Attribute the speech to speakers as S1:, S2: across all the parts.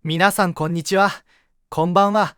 S1: 皆さんこんにちは。こんばんは。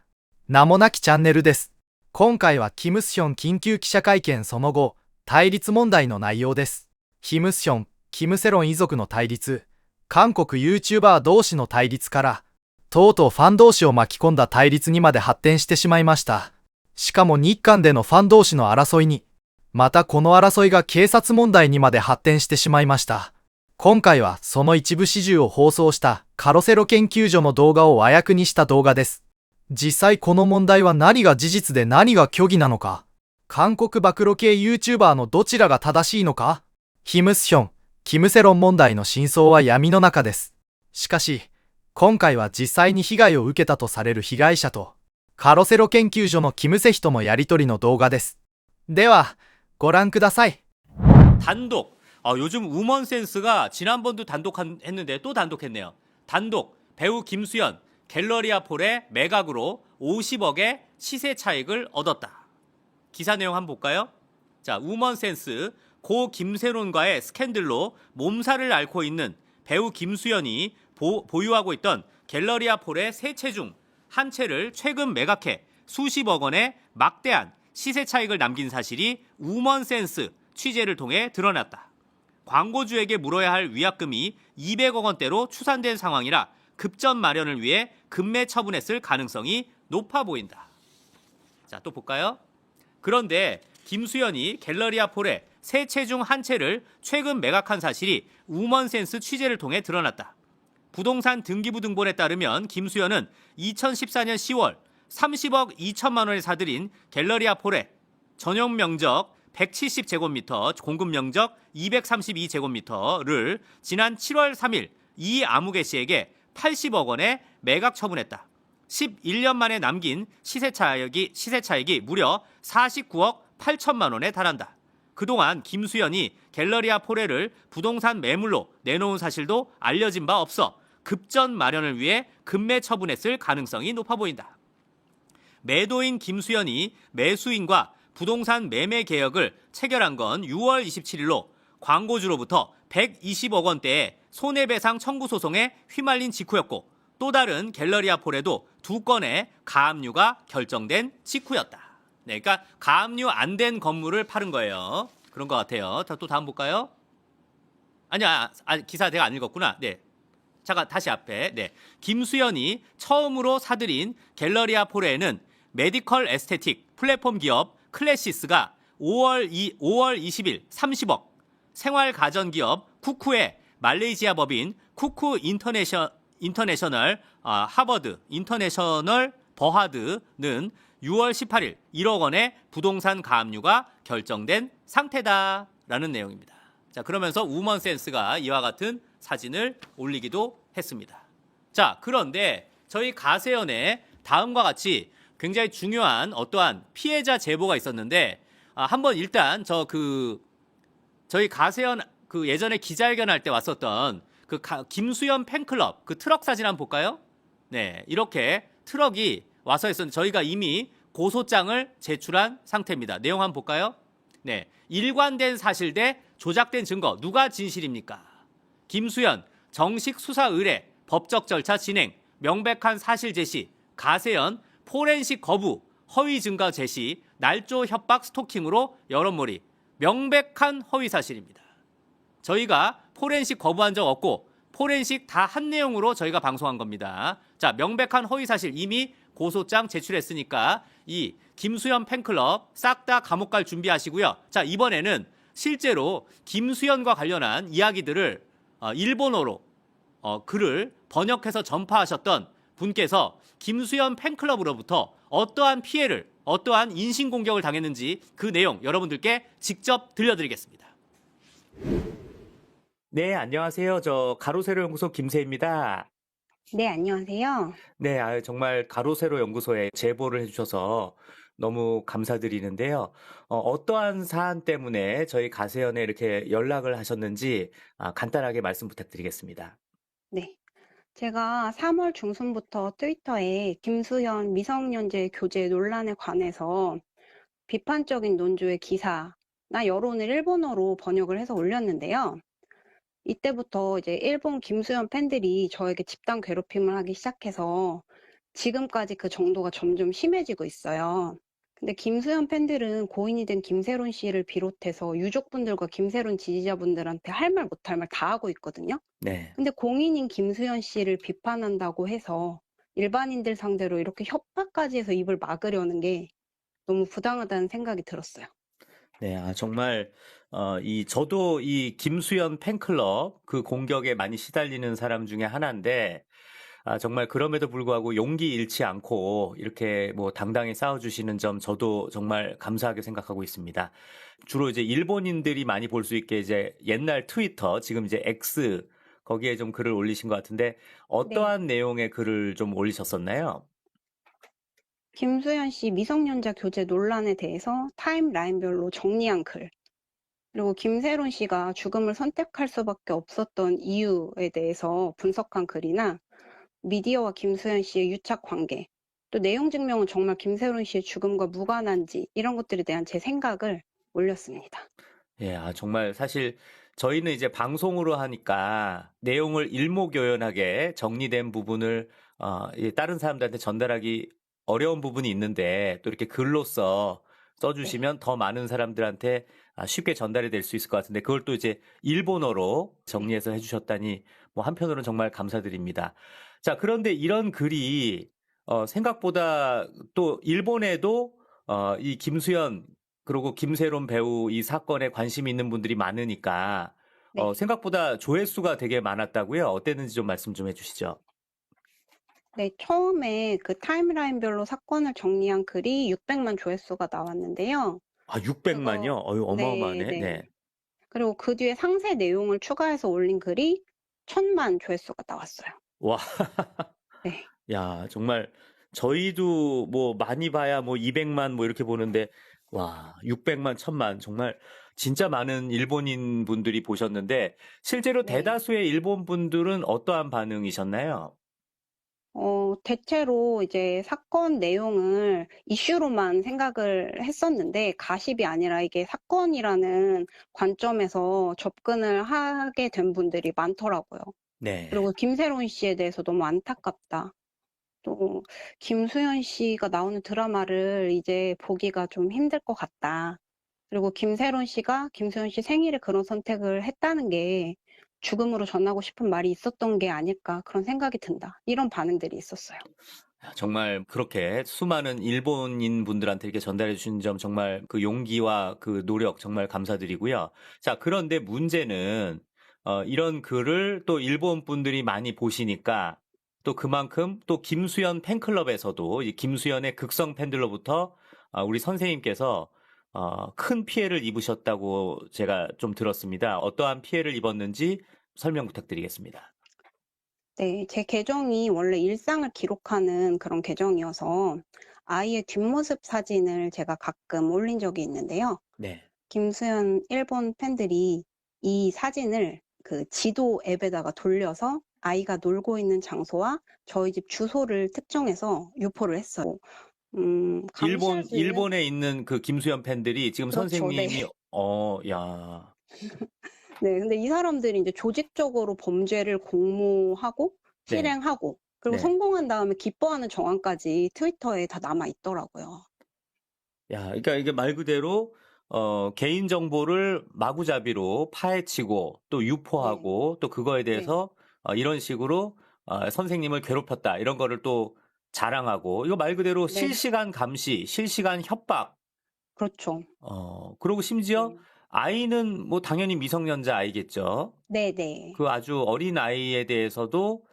S1: 名もなきチャンネルです。今回はキムスヒョン緊急記者会見その後、対立問題の内容です。キムスヒョン、キムセロン遺族の対立、韓国 YouTuber 同士の対立から、とうとうファン同士を巻き込んだ対立にまで発展してしまいました。しかも日韓でのファン同士の争いに、またこの争いが警察問題にまで発展してしまいました。今回はその一部始終を放送したカロセロ研究所の動画を和訳にした動画です。実際この問題は何が事実で何が虚偽なのか、韓国暴露系 YouTuber のどちらが正しいのか、キムスヒョン、キムセロン問題の真相は闇の中です。しかし、今回は実際に被害を受けたとされる被害者と、カロセロ研究所のキムセヒとのやりとりの動画です。では、ご覧ください。
S2: 단독. 요즘 우먼 센스가 지난번도 단독했는데 또 단독했네요. 단독. 배우 김수현 갤러리아 폴의 매각으로 50억의 시세 차익을 얻었다. 기사 내용 한번 볼까요? 자, 우먼 센스. 고 김세론과의 스캔들로 몸살을 앓고 있는 배우 김수현이 보유하고 있던 갤러리아 폴의 세 채 중 한 채를 최근 매각해 수십억 원의 막대한 시세 차익을 남긴 사실이 우먼 센스 취재를 통해 드러났다. 광고주에게 물어야 할 위약금이 200억 원대로 추산된 상황이라 급전 마련을 위해 급매 처분했을 가능성이 높아 보인다. 자, 또 볼까요? 그런데 김수현이 갤러리아 폴의 세 채 중 한 채를 최근 매각한 사실이 우먼센스 취재를 통해 드러났다. 부동산 등기부 등본에 따르면 김수현은 2014년 10월 30억 2천만 원에 사들인 갤러리아 폴의 전용 면적 170제곱미터, 공급 면적 232제곱미터를 지난 7월 3일 이 아무개 씨에게 80억 원에 매각 처분했다. 11년 만에 남긴 시세 차익이 무려 49억 8천만 원에 달한다. 그동안 김수현이 갤러리아 폴레를 부동산 매물로 내놓은 사실도 알려진 바 없어 급전 마련을 위해 급매 처분했을 가능성이 높아 보인다. 매도인 김수현이 매수인과 부동산 매매 계약을 체결한 건 6월 27일로 광고주로부터 120억 원대의 손해배상 청구 소송에 휘말린 직후였고 또 다른 갤러리아 폴에도 두 건의 가압류가 결정된 직후였다. 네, 그러니까 가압류 안 된 건물을 파는 거예요. 그런 것 같아요. 자, 또 다음 볼까요? 아니야, 기사 내가 안 읽었구나. 네. 잠깐 다시 앞에. 네. 김수현이 처음으로 사들인 갤러리아 폴에는 메디컬 에스테틱 플랫폼 기업 클래시스가 5월 20일 30억, 생활 가전 기업 쿠쿠의 말레이시아 법인 쿠쿠 인터내셔널 하버드 인터내셔널 버하드는 6월 18일 1억 원의 부동산 가압류가 결정된 상태다라는 내용입니다. 자, 그러면서 우먼 센스가 이와 같은 사진을 올리기도 했습니다. 자, 그런데 저희 가세연에 다음과 같이 굉장히 중요한 어떠한 피해자 제보가 있었는데 한번 일단 저희 가세연 그 예전에 기자회견 할 때 왔었던 그 김수현 팬클럽 그 트럭 사진 한번 볼까요? 네, 이렇게 트럭이 와서 있었는데 저희가 이미 고소장을 제출한 상태입니다. 내용 한번 볼까요? 네, 일관된 사실 대 조작된 증거 누가 진실입니까? 김수현 정식 수사 의뢰 법적 절차 진행 명백한 사실 제시 가세연 포렌식 거부 허위 증거 제시 날조 협박 스토킹으로 여론몰이 명백한 허위 사실입니다. 저희가 포렌식 거부한 적 없고 포렌식 다 한 내용으로 저희가 방송한 겁니다. 자, 명백한 허위 사실 이미 고소장 제출했으니까 이 김수현 팬클럽 싹 다 감옥 갈 준비하시고요. 자, 이번에는 실제로 김수현과 관련한 이야기들을 일본어로 글을 번역해서 전파하셨던 분께서 김수현 팬클럽으로부터 어떠한 피해를 어떠한 인신공격을 당했는지 그 내용 여러분들께 직접 들려드리겠습니다.
S3: 네, 안녕하세요. 저 가로세로 연구소 김세입니다.
S4: 네, 안녕하세요.
S3: 네, 정말 가로세로 연구소에 제보를 해주셔서 너무 감사드리는데요. 어떠한 사안 때문에 저희 가세연에 이렇게 연락을 하셨는지 간단하게 말씀 부탁드리겠습니다.
S4: 네. 제가 3월 중순부터 트위터에 김수현 미성년자 교제 논란에 관해서 비판적인 논조의 기사나 여론을 일본어로 번역을 해서 올렸는데요. 이때부터 이제 일본 김수현 팬들이 저에게 집단 괴롭힘을 하기 시작해서 지금까지 그 정도가 점점 심해지고 있어요. 근데 김수현 팬들은 고인이 된 김세론 씨를 비롯해서 유족분들과 김세론 지지자분들한테 할 말 못할 말 다 하고 있거든요.
S3: 네.
S4: 근데 공인인 김수현 씨를 비판한다고 해서 일반인들 상대로 이렇게 협박까지 해서 입을 막으려는 게 너무 부당하다는 생각이 들었어요.
S3: 네, 정말, 저도 이 김수현 팬클럽 그 공격에 많이 시달리는 사람 중에 하나인데, 정말 그럼에도 불구하고 용기 잃지 않고 이렇게 뭐 당당히 싸워주시는 점 저도 정말 감사하게 생각하고 있습니다. 주로 이제 일본인들이 많이 볼 수 있게 이제 옛날 트위터, 지금 이제 X, 거기에 좀 글을 올리신 것 같은데,
S4: 네.
S3: 어떠한 내용의 글을 좀 올리셨었나요?
S4: 김수현 씨 미성년자 교제 논란에 대해서 타임라인별로 정리한 글, 그리고 김세론 씨가 죽음을 선택할 수밖에 없었던 이유에 대해서 분석한 글이나 미디어와 김수현 씨의 유착 관계, 또 내용 증명은 정말 김세론 씨의 죽음과 무관한지 이런 것들에 대한 제 생각을 올렸습니다.
S3: 예, 정말 사실 저희는 이제 방송으로 하니까 내용을 일목요연하게 정리된 부분을 다른 사람들한테 전달하기 어려운 부분이 있는데 또 이렇게 글로써
S4: 네.
S3: 써주시면 더 많은 사람들한테 쉽게 전달이 될 수 있을 것 같은데 그걸 또 이제 일본어로 정리해서 해주셨다니 뭐 한편으로는 정말 감사드립니다. 자, 그런데 이런 글이 생각보다 또 일본에도 이 김수현 그리고 김세론 배우 이 사건에 관심 있는 분들이 많으니까
S4: 네.
S3: 생각보다 조회수가 되게 많았다고요? 어땠는지 좀 말씀 좀 해주시죠.
S4: 네, 처음에 그 타임라인별로 사건을 정리한 글이 600만 조회수가 나왔는데요.
S3: 600만요?
S4: 네,
S3: 어마어마하네.
S4: 네.
S3: 네.
S4: 그리고 그 뒤에 상세 내용을 추가해서 올린 글이 1000만 조회수가 나왔어요.
S3: 와,
S4: 네.
S3: 야, 정말 저희도 뭐 많이 봐야 뭐 200만 뭐 이렇게 보는데 와, 600만, 1000만 정말 진짜 많은 일본인 분들이 보셨는데 실제로
S4: 네.
S3: 대다수의 일본 분들은 어떠한 반응이셨나요?
S4: 대체로 이제 사건 내용을 이슈로만 생각을 했었는데 가십이 아니라 이게 사건이라는 관점에서 접근을 하게 된 분들이 많더라고요.
S3: 네.
S4: 그리고 김세론 씨에 대해서 너무 안타깝다. 또 김수현 씨가 나오는 드라마를 이제 보기가 좀 힘들 것 같다. 그리고 김세론 씨가 김수현 씨 생일에 그런 선택을 했다는 게 죽음으로 전하고 싶은 말이 있었던 게 아닐까 그런 생각이 든다. 이런 반응들이 있었어요.
S3: 정말 그렇게 수많은 일본인 분들한테 이렇게 전달해 주신 점 정말 그 용기와 그 노력 정말 감사드리고요. 자, 그런데 문제는 이런 글을 또 일본 분들이 많이 보시니까 또 그만큼 또 김수현 팬클럽에서도 이 김수현의 극성 팬들로부터 우리 선생님께서 큰 피해를 입으셨다고 제가 좀 들었습니다. 어떠한 피해를 입었는지 설명 부탁드리겠습니다.
S4: 네, 제 계정이 원래 일상을 기록하는 그런 계정이어서 아이의 뒷모습 사진을 제가 가끔 올린 적이 있는데요.
S3: 네.
S4: 김수현 일본 팬들이 이 사진을 그 지도 앱에다가 돌려서 아이가 놀고 있는 장소와 저희 집 주소를 특정해서 유포를 했어요. 감시할 수 있는
S3: 일본에 있는 그 김수현 팬들이 지금
S4: 그렇죠. 네.
S3: 선생님이 야.
S4: 네, 근데 이 사람들이 이제 조직적으로 범죄를 공모하고
S3: 네.
S4: 실행하고 그리고
S3: 네.
S4: 성공한 다음에 기뻐하는 정황까지 트위터에 다 남아 있더라고요.
S3: 야, 그러니까 이게 말 그대로 개인 정보를 마구잡이로 파헤치고 또 유포하고 또 그거에
S4: 네.
S3: 대해서 이런 식으로 선생님을 괴롭혔다. 이런 거를 또 자랑하고 이거 말 그대로
S4: 네.
S3: 실시간 감시, 실시간 협박.
S4: 그렇죠.
S3: 그리고 심지어
S4: 네.
S3: 아이는 뭐 당연히 미성년자 아이겠죠.
S4: 네네.
S3: 그 아주 어린 아이에 대해서도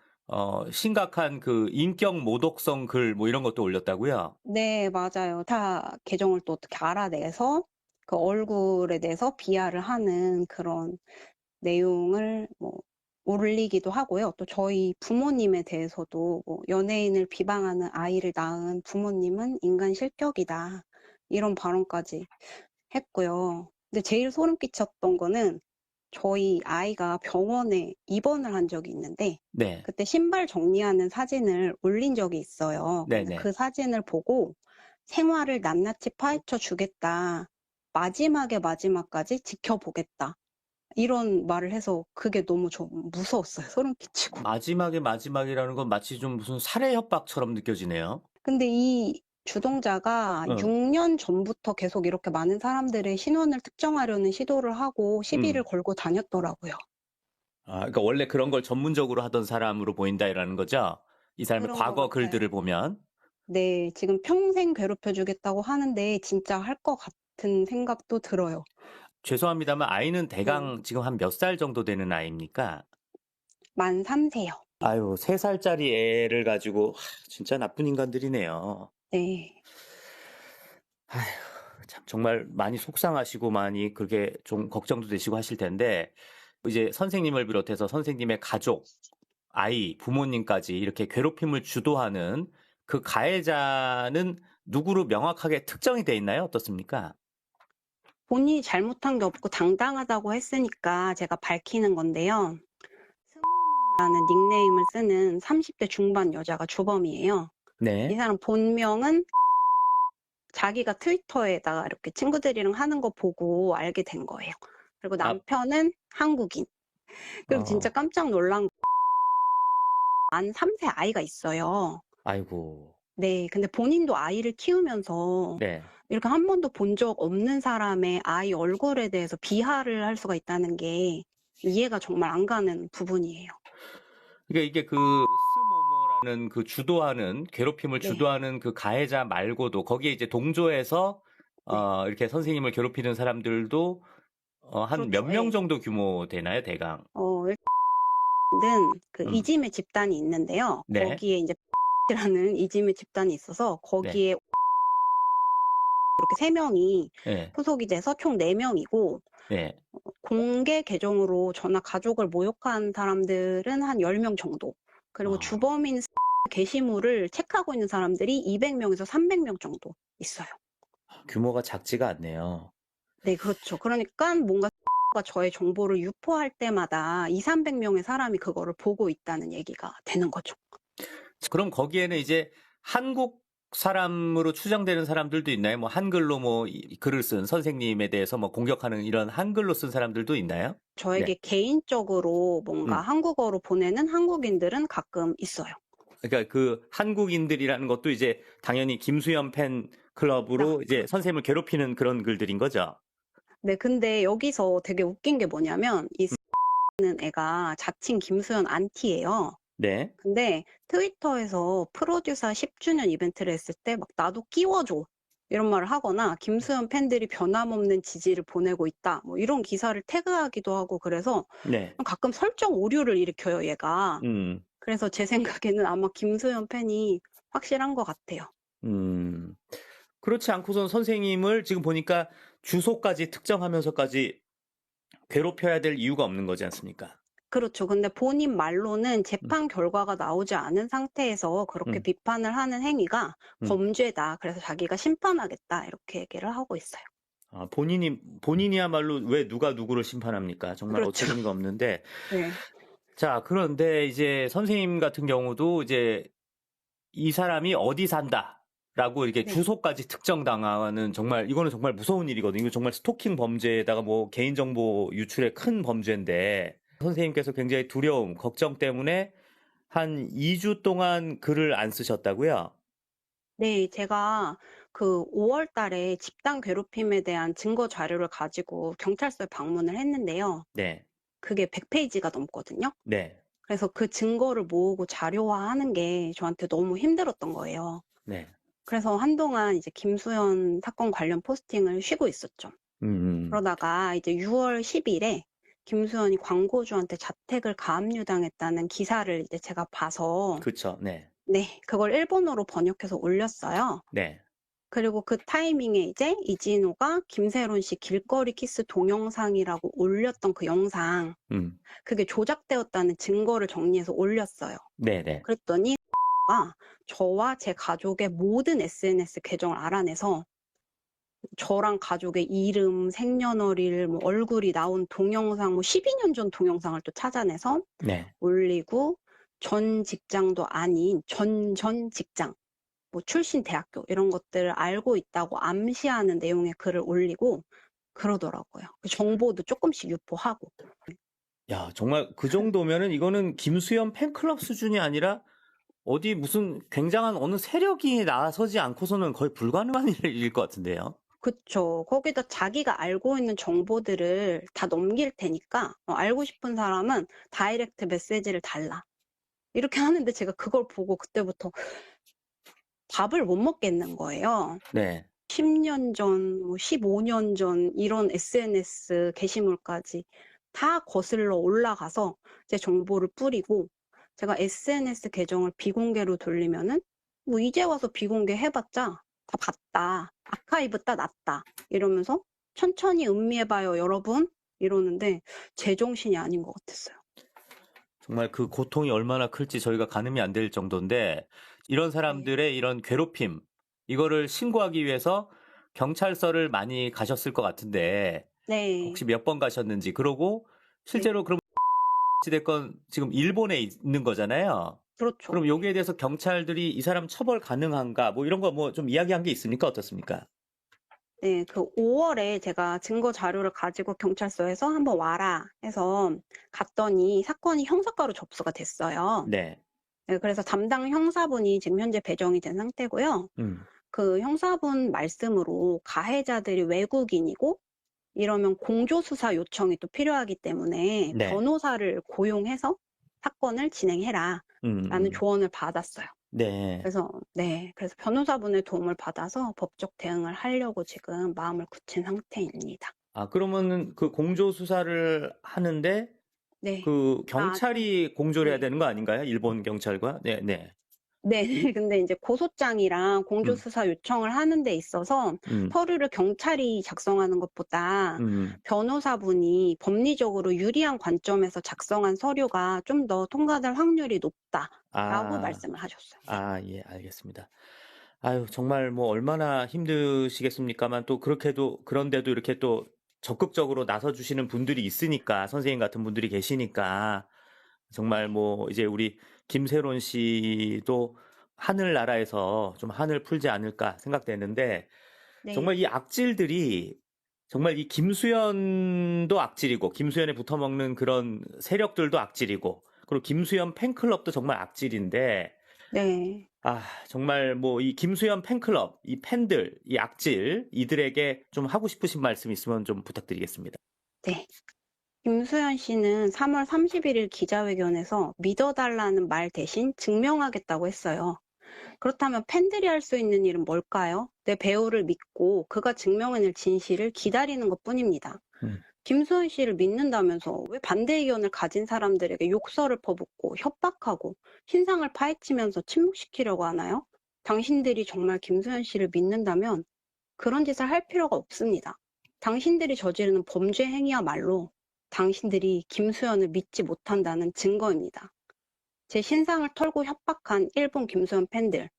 S3: 심각한 그 인격 모독성 글 뭐 이런 것도 올렸다고요?
S4: 네, 맞아요. 다 계정을 또 어떻게 알아내서 그 얼굴에 대해서 비하를 하는 그런 내용을 뭐 올리기도 하고요. 또 저희 부모님에 대해서도 뭐 연예인을 비방하는 아이를 낳은 부모님은 인간 실격이다. 이런 발언까지 했고요. 근데 제일 소름 끼쳤던 거는 저희 아이가 병원에 입원을 한 적이 있는데
S3: 네.
S4: 그때 신발 정리하는 사진을 올린 적이 있어요. 근데
S3: 네네.
S4: 그 사진을 보고 생활을 낱낱이 파헤쳐 주겠다. 마지막에 마지막까지 지켜보겠다. 이런 말을 해서 그게 너무 좀 무서웠어요. 소름 끼치고.
S3: 마지막이라는 건 마치 좀 무슨 살해 협박처럼 느껴지네요.
S4: 근데 이 주동자가
S3: 어.
S4: 6년 전부터 계속 이렇게 많은 사람들의 신원을 특정하려는 시도를 하고 시비를 걸고 다녔더라고요.
S3: 그러니까 원래 그런 걸 전문적으로 하던 사람으로 보인다라는 거죠? 이 사람의
S4: 그런 것
S3: 과거
S4: 같아요.
S3: 글들을 보면.
S4: 네. 지금 평생 괴롭혀 주겠다고 하는데 진짜 할 것 같은 생각도 들어요.
S3: 죄송합니다만 아이는
S4: 네.
S3: 대강 지금 한 몇 살 정도 되는 아이입니까?
S4: 만 3 세요.
S3: 아유, 3살짜리 애를 가지고 진짜 나쁜 인간들이네요.
S4: 네.
S3: 아휴, 참 정말 많이 속상하시고 많이 그렇게 좀 걱정도 되시고 하실 텐데 이제 선생님을 비롯해서 선생님의 가족, 아이, 부모님까지 이렇게 괴롭힘을 주도하는 그 가해자는 누구로 명확하게 특정이 돼 있나요? 어떻습니까?
S4: 본인이 잘못한 게 없고 당당하다고 했으니까 제가 밝히는 건데요. 스모모라는 닉네임을 쓰는 30대 중반 여자가 주범이에요. 이
S3: 네.
S4: 사람 본명은 자기가 트위터에다가 이렇게 친구들이랑 하는 거 보고 알게 된 거예요. 그리고 남편은 한국인. 그리고 진짜
S3: 어,
S4: 깜짝 놀란 만 3세 아이가 있어요.
S3: 아이고.
S4: 네. 근데 본인도 아이를 키우면서
S3: 네.
S4: 이렇게 한 번도 본 적 없는 사람의 아이 얼굴에 대해서 비하를 할 수가 있다는 게 이해가 정말 안 가는 부분이에요.
S3: 그러니까 이게 그 스모모라는 그 주도하는 괴롭힘을
S4: 네.
S3: 주도하는 그 가해자 말고도 거기에 이제 동조해서
S4: 네.
S3: 이렇게 선생님을 괴롭히는 사람들도 한 몇
S4: 그렇죠.
S3: 명
S4: 예.
S3: 정도 규모 되나요, 대강?
S4: 일단은 그
S3: 음.
S4: 이지메 집단이 있는데요.
S3: 네.
S4: 거기에 이제 라는 이지메 집단이 있어서
S3: 네.
S4: 거기에 이렇게 3명이
S3: 네.
S4: 소속이 돼서 총 4명이고
S3: 네.
S4: 공개 계정으로 저나 가족을 모욕한 사람들은 한 10명 정도. 그리고
S3: 아.
S4: 주범인 게시물을 체크하고 있는 사람들이 200명에서 300명 정도 있어요.
S3: 규모가 작지가 않네요.
S4: 네, 그렇죠. 그러니까 뭔가 가 저의 정보를 유포할 때마다 200~300명의 사람이 그거를 보고 있다는 얘기가 되는 거죠.
S3: 그럼 거기에는 이제 한국 사람으로 추정되는 사람들도 있나요? 뭐 한글로 뭐 글을 쓴 선생님에 대해서 뭐 공격하는 이런 한글로 쓴 사람들도 있나요?
S4: 저에게
S3: 네.
S4: 개인적으로 뭔가
S3: 음.
S4: 한국어로 보내는 한국인들은 가끔 있어요.
S3: 그러니까 그 한국인들이라는 것도 이제 당연히 김수현 팬 클럽으로 이제
S4: 그렇죠.
S3: 선생님을 괴롭히는 그런 글들인 거죠.
S4: 네, 근데 여기서 되게 웃긴 게 뭐냐면 이 는 애가 자칭 김수현 안티예요.
S3: 네.
S4: 근데 트위터에서 프로듀서 10주년 이벤트를 했을 때 막 나도 끼워줘 이런 말을 하거나 김수현 팬들이 변함없는 지지를 보내고 있다 뭐 이런 기사를 태그하기도 하고 그래서
S3: 네.
S4: 가끔 설정 오류를 일으켜요 얘가.
S3: 음.
S4: 그래서 제 생각에는 아마 김수현 팬이 확실한 것 같아요.
S3: 그렇지 않고선 선생님을 지금 보니까 주소까지 특정하면서까지 괴롭혀야 될 이유가 없는 거지 않습니까?
S4: 그렇죠. 근데 본인 말로는 재판 결과가 나오지 않은 상태에서 그렇게
S3: 음.
S4: 비판을 하는 행위가
S3: 음.
S4: 범죄다. 그래서 자기가 심판하겠다. 이렇게 얘기를 하고 있어요.
S3: 본인이야말로 왜 누가 누구를 심판합니까? 정말
S4: 그렇죠.
S3: 어처구니가 없는데.
S4: 네.
S3: 자, 그런데 이제 선생님 같은 경우도 이제 이 사람이 어디 산다라고 이렇게
S4: 네.
S3: 주소까지 특정당하는 이거는 정말 무서운 일이거든요. 이거 정말 스토킹 범죄에다가 뭐 개인정보 유출의 큰 범죄인데 선생님께서 굉장히 두려움, 걱정 때문에 한 2주 동안 글을 안 쓰셨다고요?
S4: 네, 제가 그 5월 달에 집단 괴롭힘에 대한 증거 자료를 가지고 경찰서에 방문을 했는데요.
S3: 네.
S4: 그게 100페이지가 넘거든요.
S3: 네.
S4: 그래서 그 증거를 모으고 자료화하는 게 저한테 너무 힘들었던 거예요.
S3: 네.
S4: 그래서 한동안 이제 김수현 사건 관련 포스팅을 쉬고 있었죠. 그러다가 이제 6월 10일에 김수현이 광고주한테 자택을 가압류당했다는 기사를 이제 제가 봐서
S3: 그쵸. 네.
S4: 네, 그걸 일본어로 번역해서 올렸어요.
S3: 네.
S4: 그리고 그 타이밍에 이제 이진호가 김세론 씨 길거리 키스 동영상이라고 올렸던 그 영상, 그게 조작되었다는 증거를 정리해서 올렸어요.
S3: 네네.
S4: 그랬더니 가 저와 제 가족의 모든 SNS 계정을 알아내서 저랑 가족의 이름, 생년월일, 뭐 얼굴이 나온 동영상, 뭐 12년 전 동영상을 또 찾아내서
S3: 네.
S4: 올리고 전 직장도 아닌 전 직장, 뭐 출신 대학교 이런 것들을 알고 있다고 암시하는 내용의 글을 올리고 그러더라고요. 그 정보도 조금씩 유포하고.
S3: 야, 정말 그 정도면은 이거는 김수현 팬클럽 수준이 아니라 어디 무슨 굉장한 어느 세력이 나서지 않고서는 거의 불가능한 일일 것 같은데요.
S4: 그쵸. 거기다 자기가 알고 있는 정보들을 다 넘길 테니까 알고 싶은 사람은 다이렉트 메시지를 달라. 이렇게 하는데 제가 그걸 보고 그때부터 밥을 못 먹겠는 거예요.
S3: 네.
S4: 10년 전, 15년 전 이런 SNS 게시물까지 다 거슬러 올라가서 제 정보를 뿌리고 제가 SNS 계정을 비공개로 돌리면은 뭐 이제 와서 비공개 해봤자 다 봤다. 아카이브 따 놨다. 이러면서 천천히 음미해봐요, 여러분. 이러는데 제정신이 아닌 것 같았어요.
S3: 정말 그 고통이 얼마나 클지 저희가 가늠이 안 될 정도인데 이런 사람들의 이런 괴롭힘 이거를 신고하기 위해서 경찰서를 많이 가셨을 것 같은데
S4: 네.
S3: 혹시 몇 번 가셨는지 그러고 실제로 그럼 어찌됐건 지금 일본에 있는 거잖아요.
S4: 그렇죠.
S3: 그럼 여기에 대해서 경찰들이 이 사람 처벌 가능한가 뭐 이런 거 뭐 좀 이야기한 게 있습니까? 어떻습니까?
S4: 네, 그 5월에 제가 증거 자료를 가지고 경찰서에서 한번 와라 해서 갔더니 사건이 형사과로 접수가 됐어요.
S3: 네.
S4: 네, 그래서 담당 형사분이 지금 현재 배정이 된 상태고요. 그 형사분 말씀으로 가해자들이 외국인이고 이러면 공조수사 요청이 또 필요하기 때문에
S3: 네.
S4: 변호사를 고용해서 사건을 진행해라 라는 조언을 받았어요.
S3: 네.
S4: 그래서 변호사분의 도움을 받아서 법적 대응을 하려고 지금 마음을 굳힌 상태입니다.
S3: 아, 그러면은 그 공조 수사를 하는데
S4: 네.
S3: 그 경찰이 공조를 해야
S4: 네.
S3: 되는 거 아닌가요? 일본 경찰과? 네, 네.
S4: 네, 근데 이제 고소장이랑 공조수사 요청을 하는 데 있어서 서류를 경찰이 작성하는 것보다 변호사분이 법리적으로 유리한 관점에서 작성한 서류가 좀 더 통과될 확률이 높다라고 말씀을 하셨어요.
S3: 아, 예, 알겠습니다. 아유, 정말 뭐 얼마나 힘드시겠습니까만 또 그렇게도 그런데도 이렇게 또 적극적으로 나서주시는 분들이 있으니까 선생님 같은 분들이 계시니까 정말 뭐 이제 우리 김세론 씨도 하늘나라에서 좀 한을 풀지 않을까 생각되는데
S4: 네.
S3: 정말 이 악질들이 정말 이 김수현도 악질이고 김수현에 붙어먹는 그런 세력들도 악질이고 그리고 김수현 팬클럽도 정말 악질인데
S4: 네.
S3: 아, 정말 뭐 이 김수현 팬클럽, 이 팬들, 이 악질 이들에게 좀 하고 싶으신 말씀 있으면 좀 부탁드리겠습니다.
S4: 네. 김수현 씨는 3월 31일 기자회견에서 믿어달라는 말 대신 증명하겠다고 했어요. 그렇다면 팬들이 할 수 있는 일은 뭘까요? 내 배우를 믿고 그가 증명해낼 진실을 기다리는 것뿐입니다. 김수현 씨를 믿는다면서 왜 반대 의견을 가진 사람들에게 욕설을 퍼붓고 협박하고 신상을 파헤치면서 침묵시키려고 하나요? 당신들이 정말 김수현 씨를 믿는다면 그런 짓을 할 필요가 없습니다. 당신들이 저지르는 범죄 행위야말로 당신들이 김수현을 믿지 못한다는 증거입니다. 제 신상을 털고 협박한 일본 김수현 팬들,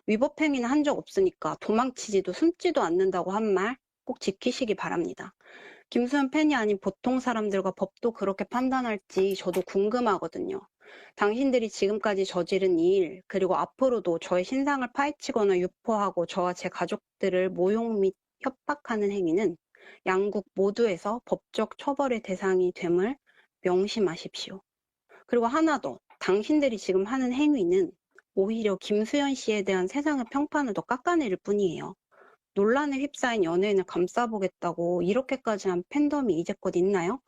S4: 위법 행위는 한 적 없으니까 도망치지도 숨지도 않는다고 한 말 꼭 지키시기 바랍니다. 김수현 팬이 아닌 보통 사람들과 법도 그렇게 판단할지 저도 궁금하거든요. 당신들이 지금까지 저지른 일, 그리고 앞으로도 저의 신상을 파헤치거나 유포하고 저와 제 가족들을 모욕 및 협박하는 행위는 양국 모두에서 법적 처벌의 대상이 됨을 명심하십시오. 그리고 하나 더, 당신들이 지금 하는 행위는 오히려 김수현 씨에 대한 세상의 평판을 더 깎아내릴 뿐이에요. 논란에 휩싸인 연예인을 감싸보겠다고 이렇게까지 한 팬덤이 이제껏 있나요?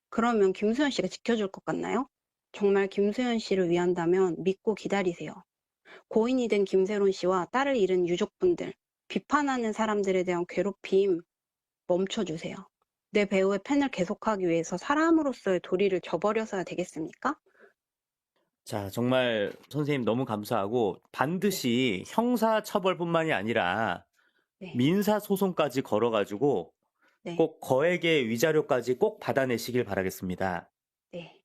S4: 그러면 김수현 씨가 지켜줄 것 같나요? 정말 김수현 씨를 위한다면 믿고 기다리세요. 고인이 된 김세론 씨와 딸을 잃은 유족분들, 비판하는 사람들에 대한 괴롭힘 멈춰주세요. 내 배우의 팬을 계속하기 위해서 사람으로서의 도리를 저버려서야 되겠습니까?
S3: 자, 정말 선생님 너무 감사하고 반드시 형사 처벌뿐만이 아니라
S4: 네.
S3: 민사 소송까지 걸어가지고
S4: 네.
S3: 꼭 거액의 위자료까지 꼭 받아내시길 바라겠습니다.
S4: 네.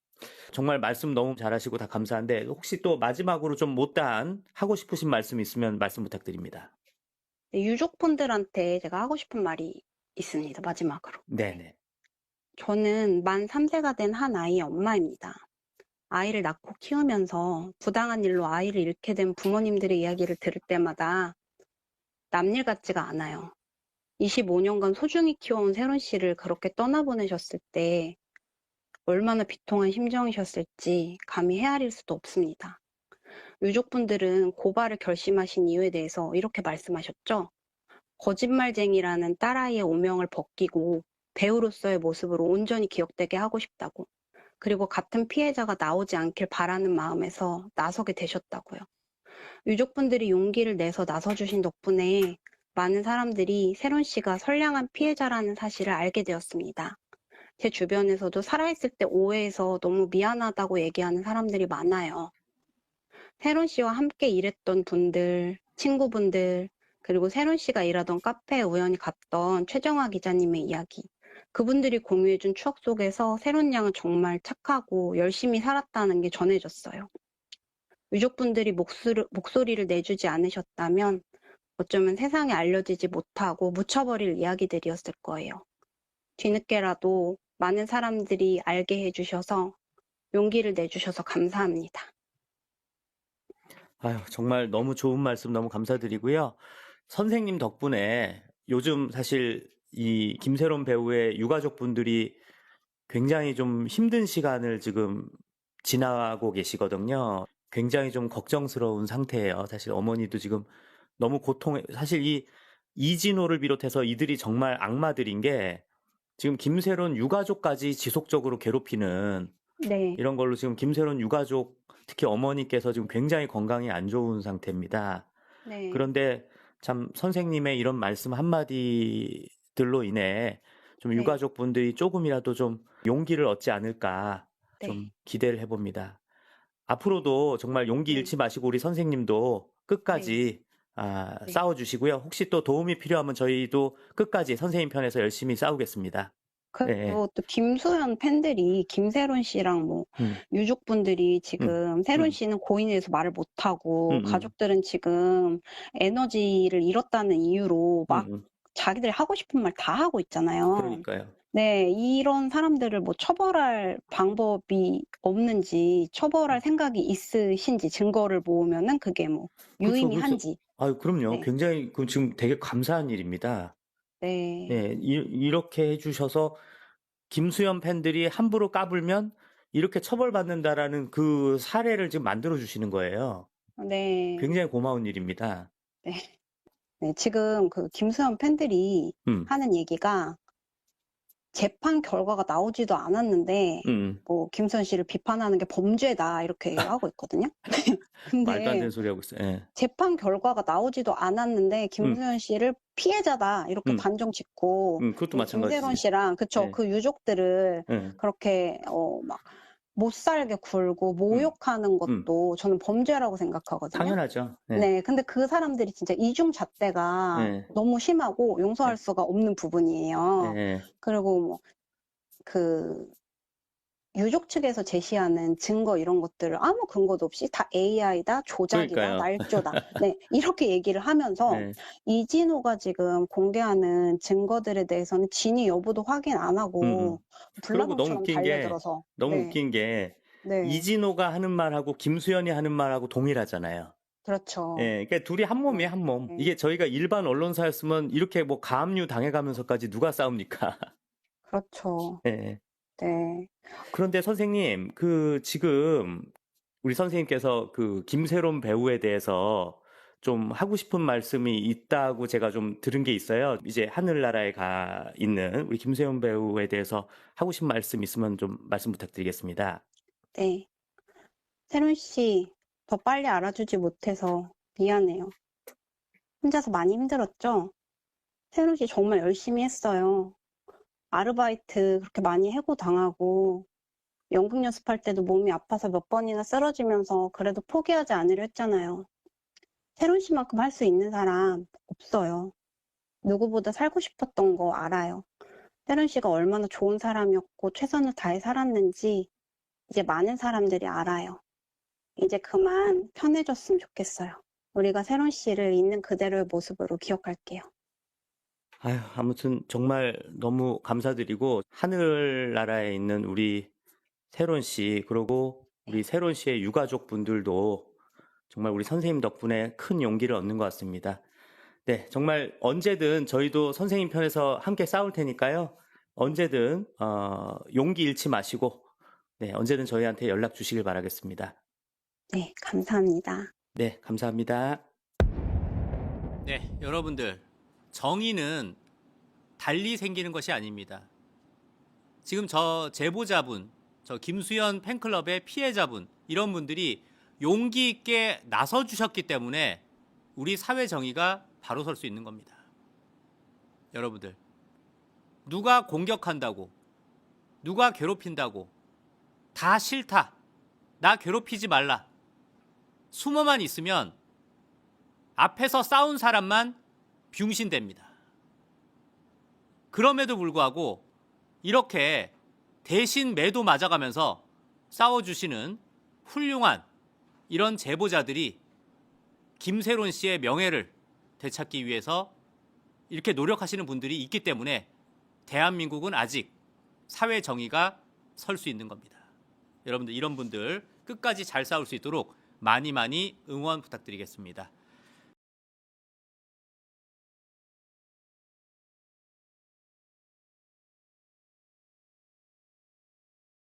S3: 정말 말씀 너무 잘하시고 다 감사한데 혹시 또 마지막으로 좀 못다한 하고 싶으신 말씀 있으면 말씀 부탁드립니다.
S4: 네, 유족분들한테 제가 하고 싶은 말이 있습니다. 마지막으로.
S3: 네네.
S4: 저는 만 3세가 된 한 아이의 엄마입니다. 아이를 낳고 키우면서 부당한 일로 아이를 잃게 된 부모님들의 이야기를 들을 때마다 남일 같지가 않아요. 25년간 소중히 키워온 세론 씨를 그렇게 떠나보내셨을 때 얼마나 비통한 심정이셨을지 감히 헤아릴 수도 없습니다. 유족분들은 고발을 결심하신 이유에 대해서 이렇게 말씀하셨죠. 거짓말쟁이라는 딸아이의 오명을 벗기고 배우로서의 모습으로 온전히 기억되게 하고 싶다고. 그리고 같은 피해자가 나오지 않길 바라는 마음에서 나서게 되셨다고요. 유족분들이 용기를 내서 나서주신 덕분에 많은 사람들이 세론 씨가 선량한 피해자라는 사실을 알게 되었습니다. 제 주변에서도 살아있을 때 오해해서 너무 미안하다고 얘기하는 사람들이 많아요. 세론 씨와 함께 일했던 분들, 친구분들, 그리고 세론 씨가 일하던 카페에 우연히 갔던 최정화 기자님의 이야기. 그분들이 공유해준 추억 속에서 세론 양은 정말 착하고 열심히 살았다는 게 전해졌어요. 유족분들이 목소리를 내주지 않으셨다면 어쩌면 세상에 알려지지 못하고 묻혀버릴 이야기들이었을 거예요. 뒤늦게라도 많은 사람들이 알게 해주셔서 용기를 내주셔서 감사합니다.
S3: 아유, 정말 너무 좋은 말씀 너무 감사드리고요. 선생님 덕분에 요즘 사실 이 김세론 배우의 유가족분들이 굉장히 좀 힘든 시간을 지금 지나고 계시거든요. 굉장히 좀 걱정스러운 상태예요. 사실 어머니도 지금 너무 사실 이 이진호를 비롯해서 이들이 정말 악마들인 게 지금 김세론 유가족까지 지속적으로 괴롭히는
S4: 네,
S3: 이런 걸로 지금 김세론 유가족, 특히 어머니께서 지금 굉장히 건강이 안 좋은 상태입니다.
S4: 네,
S3: 그런데 참 선생님의 이런 말씀 한마디들로 인해 좀
S4: 네,
S3: 유가족분들이 조금이라도 좀 용기를 얻지 않을까
S4: 네,
S3: 좀 기대를 해봅니다. 앞으로도 정말 용기
S4: 네,
S3: 잃지 마시고 우리 선생님도
S4: 네,
S3: 끝까지
S4: 네.
S3: 싸워주시고요. 혹시 또 도움이 필요하면 저희도 끝까지 선생님 편에서 열심히 싸우겠습니다. 네.
S4: 그리고 또 김수현 팬들이 김세론 씨랑 뭐
S3: 음,
S4: 유족분들이
S3: 음,
S4: 지금 세론
S3: 음,
S4: 씨는 고인에서 말을 못하고
S3: 음, 음,
S4: 가족들은 지금 에너지를 잃었다는 이유로 막
S3: 음.
S4: 자기들이 하고 싶은 말 다 하고 있잖아요.
S3: 그러니까요.
S4: 네, 이런 사람들을 뭐 처벌할 방법이 없는지, 처벌할 생각이 있으신지, 증거를 모으면은 그게 뭐
S3: 그렇죠. 그래서
S4: 유의미한지.
S3: 아유, 그럼요.
S4: 네,
S3: 굉장히 그 지금 되게 감사한 일입니다.
S4: 네,
S3: 네, 이렇게 해주셔서 김수현 팬들이 함부로 까불면 이렇게 처벌받는다라는 그 사례를 지금 만들어 주시는 거예요.
S4: 네,
S3: 굉장히 고마운 일입니다.
S4: 네. 네, 지금 그 김수현 팬들이
S3: 음,
S4: 하는 얘기가 재판 결과가 나오지도 않았는데,
S3: 음.
S4: 뭐, 김수현 씨를 비판하는 게 범죄다, 이렇게 하고 있거든요.
S3: 말도 안
S4: 근데
S3: 되는 소리 하고 있어요. 예.
S4: 재판 결과가 나오지도 않았는데
S3: 음,
S4: 김수현 씨를 피해자다 이렇게
S3: 음,
S4: 단정 짓고
S3: 그것도
S4: 뭐 김세론
S3: 마찬가지지.
S4: 씨랑 그쵸
S3: 예,
S4: 그 유족들을
S3: 예,
S4: 그렇게 막 못 살게 굴고
S3: 음,
S4: 모욕하는
S3: 음.
S4: 것도 저는 범죄라고 생각하거든요.
S3: 당연하죠. 예,
S4: 네, 근데 그 사람들이 진짜 이중잣대가
S3: 예,
S4: 너무 심하고 용서할
S3: 예,
S4: 수가 없는 부분이에요.
S3: 예.
S4: 그리고 뭐 그 유족 측에서 제시하는 증거 이런 것들을 아무 근거도 없이 다 AI다, 조작이다,
S3: 그러니까요.
S4: 날조다. 네, 이렇게 얘기를 하면서
S3: 예.
S4: 이진호가 지금 공개하는 증거들에 대해서는 진위 여부도 확인 안
S3: 음,
S4: 하고
S3: 그리고
S4: 블라방처럼 달려들어서
S3: 너무
S4: 네,
S3: 웃긴 게,
S4: 네,
S3: 이진호가 하는 말하고 김수현이 하는 말하고 동일하잖아요.
S4: 그렇죠.
S3: 예, 그러니까 둘이 한 몸이에요,
S4: 네,
S3: 한 몸.
S4: 네,
S3: 이게 저희가 일반 언론사였으면 이렇게 뭐 가압류 당해가면서까지 누가 싸웁니까?
S4: 그렇죠.
S3: 예.
S4: 네,
S3: 그런데 선생님, 지금 우리 선생님께서 그 김세론 배우에 대해서 좀 하고 싶은 말씀이 있다고 제가 좀 들은 게 있어요. 이제 하늘나라에 가 있는 우리 김세론 배우에 대해서 하고 싶은 말씀 있으면 좀 말씀 부탁드리겠습니다.
S4: 네. 세론 씨, 더 빨리 알아주지 못해서 미안해요. 혼자서 많이 힘들었죠? 세론 씨 정말 열심히 했어요. 아르바이트 그렇게 많이 해고당하고 연극 연습할 때도 몸이 아파서 몇 번이나 쓰러지면서 그래도 포기하지 않으려 했잖아요. 세론 씨만큼 할 수 있는 사람 없어요. 누구보다 살고 싶었던 거 알아요. 세론 씨가 얼마나 좋은 사람이었고 최선을 다해 살았는지 이제 많은 사람들이 알아요. 이제 그만 편해졌으면 좋겠어요. 우리가 세론 씨를 있는 그대로의 모습으로 기억할게요.
S3: 아유, 아무튼 정말 너무 감사드리고 하늘나라에 있는 우리 세론 씨, 그리고 우리 세론 씨의 유가족 분들도 정말 우리 선생님 덕분에 큰 용기를 얻는 것 같습니다. 네, 정말 언제든 저희도 선생님 편에서 함께 싸울 테니까요. 언제든 용기 잃지 마시고 네, 언제든 저희한테 연락 주시길 바라겠습니다.
S4: 네, 감사합니다.
S3: 네, 감사합니다.
S2: 네, 여러분들 정의는 달리 생기는 것이 아닙니다. 지금 저 제보자분, 저 김수현 팬클럽의 피해자분 이런 분들이 용기 있게 나서 주셨기 때문에 우리 사회 정의가 바로 설 수 있는 겁니다. 여러분들 누가 공격한다고, 누가 괴롭힌다고 다 싫다, 나 괴롭히지 말라, 숨어만 있으면 앞에서 싸운 사람만 병신됩니다. 그럼에도 불구하고 이렇게 대신 매도 맞아가면서 싸워주시는 훌륭한 이런 제보자들이 김세론 씨의 명예를 되찾기 위해서 이렇게 노력하시는 분들이 있기 때문에 대한민국은 아직 사회 정의가 설 수 있는 겁니다. 여러분들 이런 분들 끝까지 잘 싸울 수 있도록 많이 응원 부탁드리겠습니다.